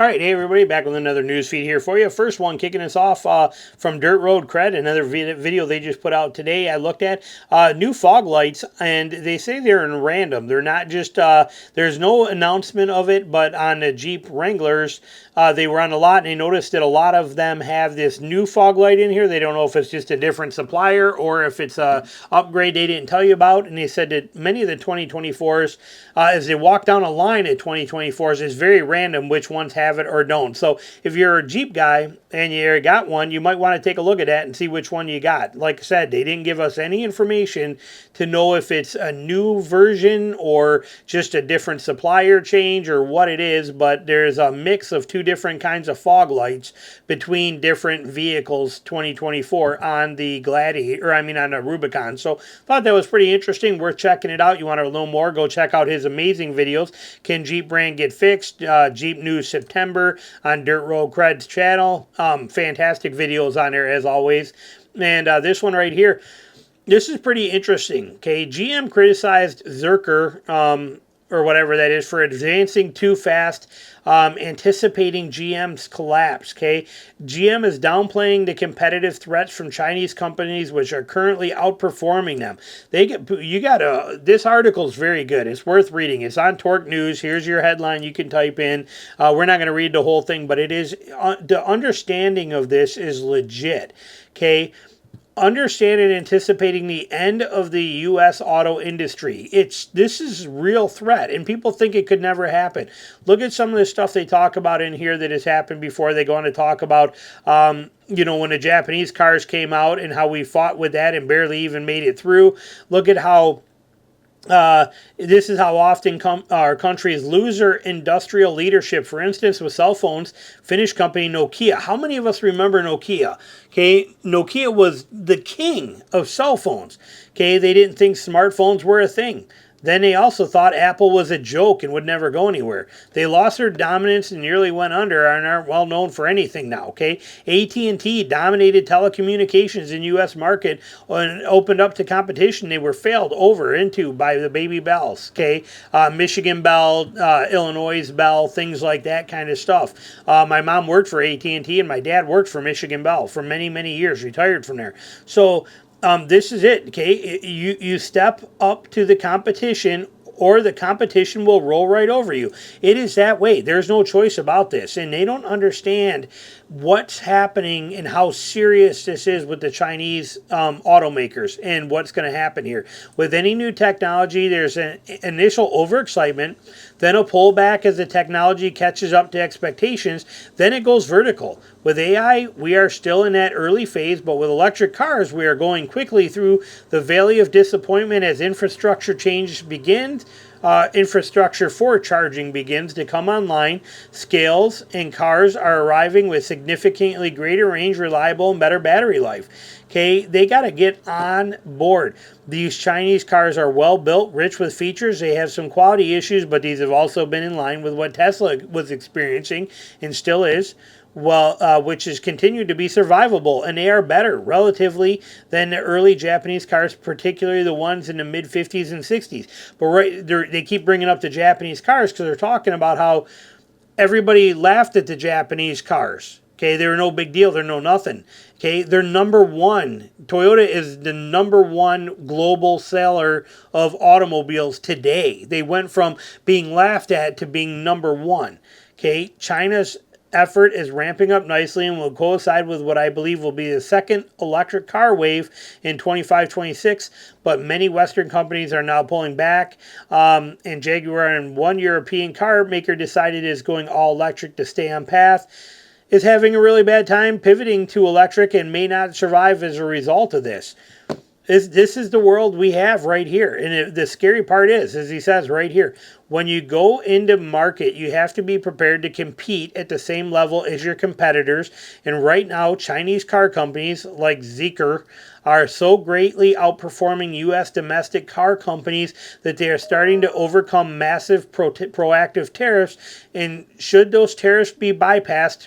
All right, hey everybody, back with another news feed here for you. First one kicking us off from Dirt Road Cred, another video they just put out today. I looked at new fog lights, and they say they're in random. They're not just, there's no announcement of it, but on the Jeep Wranglers, they were on a lot, and they noticed that a lot of them have this new fog light in here. They don't know if it's just a different supplier or if it's a upgrade they didn't tell you about, and they said that many of the 2024s, as they walk down a line at 2024s, it's very random which ones have it or don't. So if you're a Jeep guy and you got one, you might want to take a look at that and see which one you got. Like I said, they didn't give us any information to know if it's a new version or just a different supplier change or what it is, but there's a mix of two different kinds of fog lights between different vehicles 2024 on the Gladiator, on the Rubicon. So thought that was pretty interesting, worth checking it out. You want to know more, go check out his amazing videos. Can Jeep brand get fixed? Jeep News September on Dirt Road Cred's channel. Fantastic videos on there as always. And this one right here, this is pretty interesting. Okay, GM criticized Zerker, or whatever that is, for advancing too fast, anticipating GM's collapse. Okay, GM is downplaying the competitive threats from Chinese companies which are currently outperforming them. This article is very good. It's worth reading. It's on Torque News. Here's your headline you can type in. We're not going to read the whole thing, but it is the understanding of this is legit. Okay. Understand and anticipating the end of the U.S. auto industry. This is a real threat, and people think it could never happen. Look at some of the stuff they talk about in here that has happened before. They go on to talk about, when the Japanese cars came out and how we fought with that and barely even made it through. Look at how this is how often our countries lose their industrial leadership. For instance, with cell phones, Finnish company Nokia. How many of us remember Nokia? Okay, Nokia was the king of cell phones. Okay, they didn't think smartphones were a thing. Then they also thought Apple was a joke and would never go anywhere. They lost their dominance and nearly went under and aren't well known for anything now, okay? AT&T dominated telecommunications in U.S. market and opened up to competition. They were failed over into by the Baby Bells, okay? Michigan Bell, Illinois Bell, things like that kind of stuff. My mom worked for AT&T and my dad worked for Michigan Bell for many, many years, retired from there. So this is it, okay? You step up to the competition or the competition will roll right over you. It is that way. There's no choice about this. And they don't understand what's happening and how serious this is with the Chinese automakers and what's going to happen here. With any new technology, there's an initial overexcitement, then a pullback as the technology catches up to expectations, then it goes vertical. With AI, we are still in that early phase, but with electric cars, we are going quickly through the valley of disappointment as infrastructure change begins. Infrastructure for charging begins to come online, scales, and cars are arriving with significantly greater range, reliable, and better battery life. Okay, they got to get on board. These Chinese cars are well built, rich with features. They have some quality issues, but these have also been in line with what Tesla was experiencing and still is. Which has continued to be survivable, and they are better relatively than the early Japanese cars, particularly the ones in the mid-50s and 60s. But they keep bringing up the Japanese cars because they're talking about how everybody laughed at the Japanese cars. Okay, they're no big deal. They're no nothing. Okay, they're number one. Toyota is the number one global seller of automobiles today. They went from being laughed at to being number one. Okay, China's effort is ramping up nicely and will coincide with what I believe will be the second electric car wave in 25-26, but many Western companies are now pulling back, and Jaguar and one European car maker decided is going all electric to stay on path, is having a really bad time pivoting to electric and may not survive as a result of this. This is the world we have right here. And the scary part is, as he says right here, when you go into market, you have to be prepared to compete at the same level as your competitors. And right now, Chinese car companies like Zeekr are so greatly outperforming U.S. domestic car companies that they are starting to overcome massive proactive tariffs. And should those tariffs be bypassed,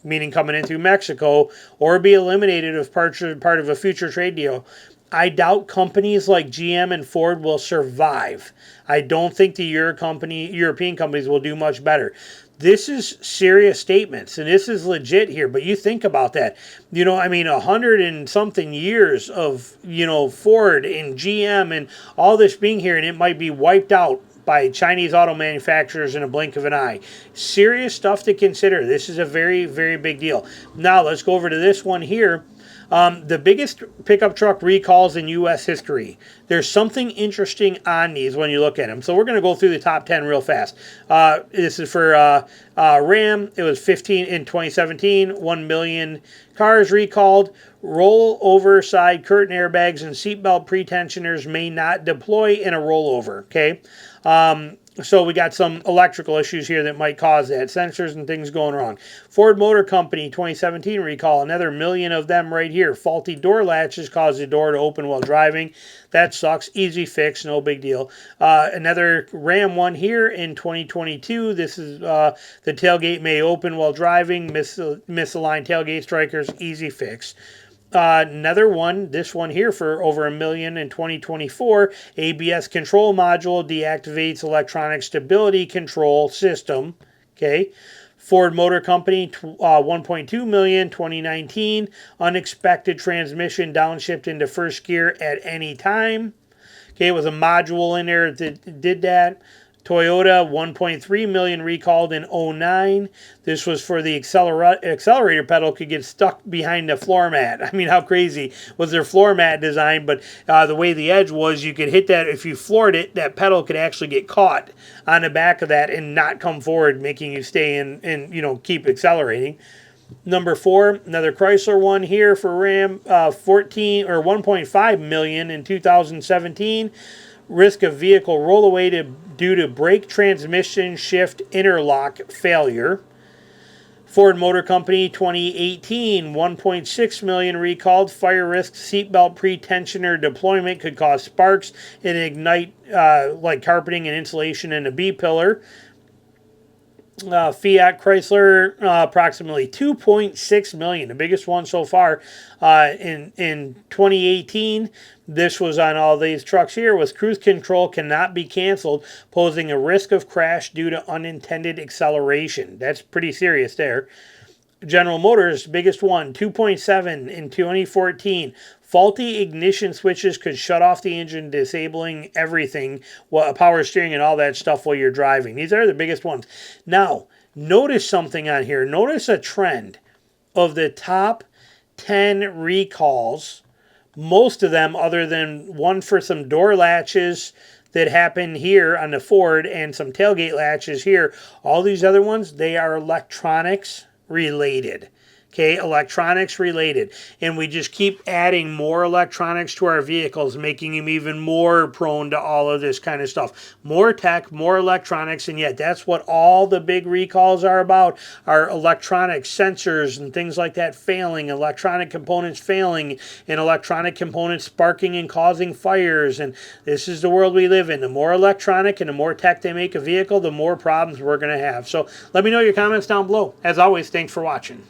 meaning coming in through Mexico, or be eliminated as part of a future trade deal, I doubt companies like GM and Ford will survive. I don't think the European companies will do much better. This is serious statements, and this is legit here. But you think about that. I mean, 100 and something years of, Ford and GM and all this being here, and it might be wiped out by Chinese auto manufacturers in a blink of an eye. Serious stuff to consider. This is a very, very big deal. Now, let's go over to this one here. The biggest pickup truck recalls in U.S. history. There's something interesting on these when you look at them. So we're going to go through the top 10 real fast. This is for Ram. It was 15 in 2017. 1 million cars recalled. Rollover side curtain airbags and seatbelt pretensioners may not deploy in a rollover. Okay. So we got some electrical issues here that might cause that. Sensors and things going wrong. Ford Motor Company 2017 recall. Another million of them right here. Faulty door latches cause the door to open while driving. That sucks. Easy fix. No big deal. Another Ram one here in 2022. This is the tailgate may open while driving. Misaligned tailgate strikers. Easy fix. Another one, this one here for over $1 million in 2024. ABS control module deactivates electronic stability control system. Okay. Ford Motor Company, 1.2 million, 2019. Unexpected transmission downshift into first gear at any time. Okay, it was a module in there that did that. Toyota, 1.3 million recalled in 2009. This was for the accelerator pedal could get stuck behind the floor mat. I mean, how crazy was their floor mat design? But the way the edge was, you could hit that. If you floored it, that pedal could actually get caught on the back of that and not come forward, making you stay in and keep accelerating. Number 4, another Chrysler one here for Ram, 1.5 million in 2017. Risk of vehicle rollaway due to brake transmission shift interlock failure. Ford Motor Company 2018, 1.6 million recalled. Fire risk seatbelt pretensioner deployment could cause sparks and ignite like carpeting and insulation in a B-pillar. Fiat Chrysler, approximately 2.6 million, the biggest one so far in 2018. This was on all these trucks here. Was cruise control cannot be canceled, posing a risk of crash due to unintended acceleration. That's pretty serious there. General Motors, biggest one, 2.7 in 2014. Faulty ignition switches could shut off the engine, disabling everything, power steering and all that stuff while you're driving. These are the biggest ones. Now, notice something on here. Notice a trend of the top 10 recalls. Most of them, other than one for some door latches that happen here on the Ford and some tailgate latches here, all these other ones, they are electronics related. Okay, electronics related. And we just keep adding more electronics to our vehicles, making them even more prone to all of this kind of stuff. More tech, more electronics, and yet that's what all the big recalls are about, are electronic sensors and things like that failing, electronic components failing, and electronic components sparking and causing fires. And this is the world we live in. The more electronic and the more tech they make a vehicle, the more problems we're going to have. So let me know your comments down below. As always, thanks for watching.